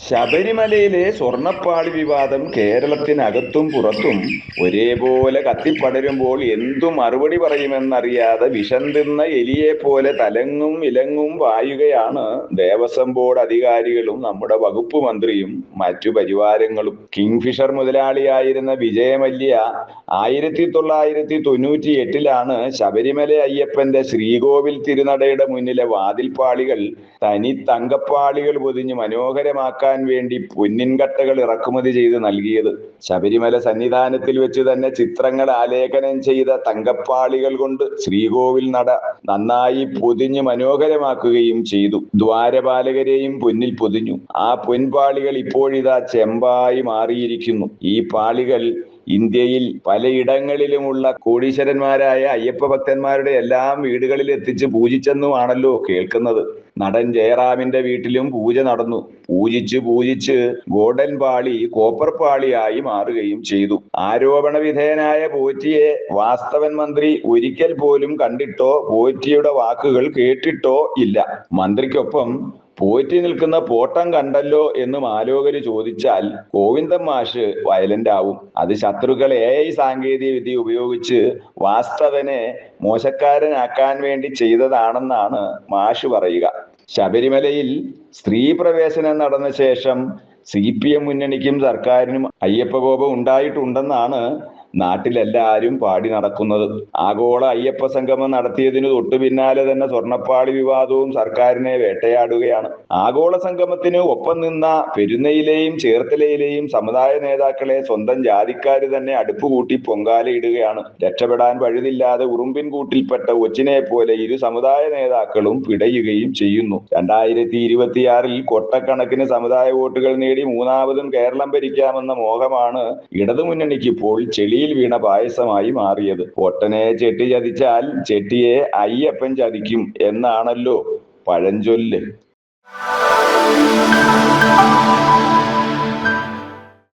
ശബരിമലയിലെ സ്വർണ്ണപ്പാളി വിവാദം കേരളത്തിനകത്തും പുറത്തും ഒരേപോലെ കത്തിപ്പടരുമ്പോൾ എന്തു മറുപടി പറയുമെന്നറിയാതെ വിഷം തിന്ന എലിയെപ്പോലെ തലങ്ങും വിലങ്ങും പായുകയാണ് ദേവസ്വം ബോർഡ് അധികാരികളും നമ്മുടെ വകുപ്പ് മന്ത്രിയും മറ്റു പരിവാരങ്ങളും. കിങ്ഫിഷർ മുതലാളിയായിരുന്ന വിജയമല്യ 1998 ശബരിമല അയ്യപ്പന്റെ ശ്രീകോവിൽ തിരുനടയുടെ മുന്നിലെ വാതിൽപ്പാളികൾ തനി തങ്കപ്പാളികൾ പൊതിഞ്ഞ് മനോഹരമാക്കാൻ വേണ്ടി പൊന്നിൻകട്ടകൾ ഇറക്കുമതി ചെയ്ത് നൽകിയത്. ശബരിമല സന്നിധാനത്തിൽ വെച്ച് തന്നെ ചിത്രങ്ങൾ ആലേഖനം ചെയ്ത തങ്കപ്പാളികൾ കൊണ്ട് ശ്രീകോവിൽ നട നന്നായി പൊതിഞ്ഞ് മനോഹരമാക്കുകയും ചെയ്തു. ദ്വാരപാലകരെയും പൊന്നിൽ പൊതിഞ്ഞു. ആ പൊൻപാളികൾ ഇപ്പോഴിതാ ചെമ്പായി മാറിയിരിക്കുന്നു. ഈ പാളികൾ ഇന്ത്യയിൽ പലയിടങ്ങളിലുമുള്ള കോടീശ്വരന്മാരായ അയ്യപ്പ ഭക്തന്മാരുടെ എല്ലാം വീടുകളിൽ എത്തിച്ച് പൂജിച്ചെന്നുമാണല്ലോ കേൾക്കുന്നത്. നടൻ ജയറാമിന്റെ വീട്ടിലും പൂജ നടന്നു. പൂജിച്ച് ഗോൾഡൻ പാളി കോപ്പർ പാളിയായി മാറുകയും ചെയ്തു. ആരോപണ വിധേയനായ പോറ്റിയെ വാസ്തവൻ മന്ത്രി ഒരിക്കൽ പോലും കണ്ടിട്ടോ പോറ്റിയുടെ വാക്കുകൾ കേട്ടിട്ടോ ഇല്ല. മന്ത്രിക്കൊപ്പം പോറ്റി നിൽക്കുന്ന പോട്ടം കണ്ടല്ലോ എന്ന് ആലോകര് ചോദിച്ചാൽ ഗോവിന്ദൻ മാഷ് വയലന്റ് ആവും. അത് ശത്രുക്കൾ AI സാങ്കേതിക വിദ്യ ഉപയോഗിച്ച് വാസ്തവനെ മോശക്കാരനാക്കാൻ വേണ്ടി ചെയ്തതാണെന്നാണ് മാഷ് പറയുക. ശബരിമലയിൽ സ്ത്രീ പ്രവേശനം നടന്ന ശേഷം CPM മുന്നണിക്കും സർക്കാരിനും അയ്യപ്പകോപം ഉണ്ടായിട്ടുണ്ടെന്നാണ് നാട്ടിലെല്ലാരും പാടി നടക്കുന്നത്. ആഗോള അയ്യപ്പ സംഗമം നടത്തിയതിനു തൊട്ടു പിന്നാലെ തന്നെ സ്വർണ്ണപ്പാളി വിവാദവും സർക്കാരിനെ വേട്ടയാടുകയാണ്. ആഗോള സംഗമത്തിന് ഒപ്പം നിന്ന പെരുന്നയിലെയും ചേർത്തലയിലെയും സമുദായ നേതാക്കളെ സ്വന്തം ജാതിക്കാര് തന്നെ അടുപ്പുകൂട്ടി പൊങ്കാലയിടുകയാണ്. രക്ഷപ്പെടാൻ പഴുതില്ലാതെ ഉറുമ്പിൻ കൂട്ടിൽപ്പെട്ട ഒച്ചിനെ പോലെ ഇരു സമുദായ നേതാക്കളും പിടയുകയും ചെയ്യുന്നു. 2026 കൊട്ടക്കണക്കിന് സമുദായ വോട്ടുകൾ നേടി മൂന്നാമതും കേരളം ഭരിക്കാമെന്ന മോഹമാണ് ഇടതുമുന്നണിക്ക് ഇപ്പോൾ ചെളിയിൽ വീണ പായസമായി മാറിയത്. പൊട്ടനെ ചെട്ടി ചതിച്ചാൽ ചെട്ടിയെ അയ്യപ്പൻ ചതിക്കും എന്നാണല്ലോ പഴഞ്ചൊല്ല്.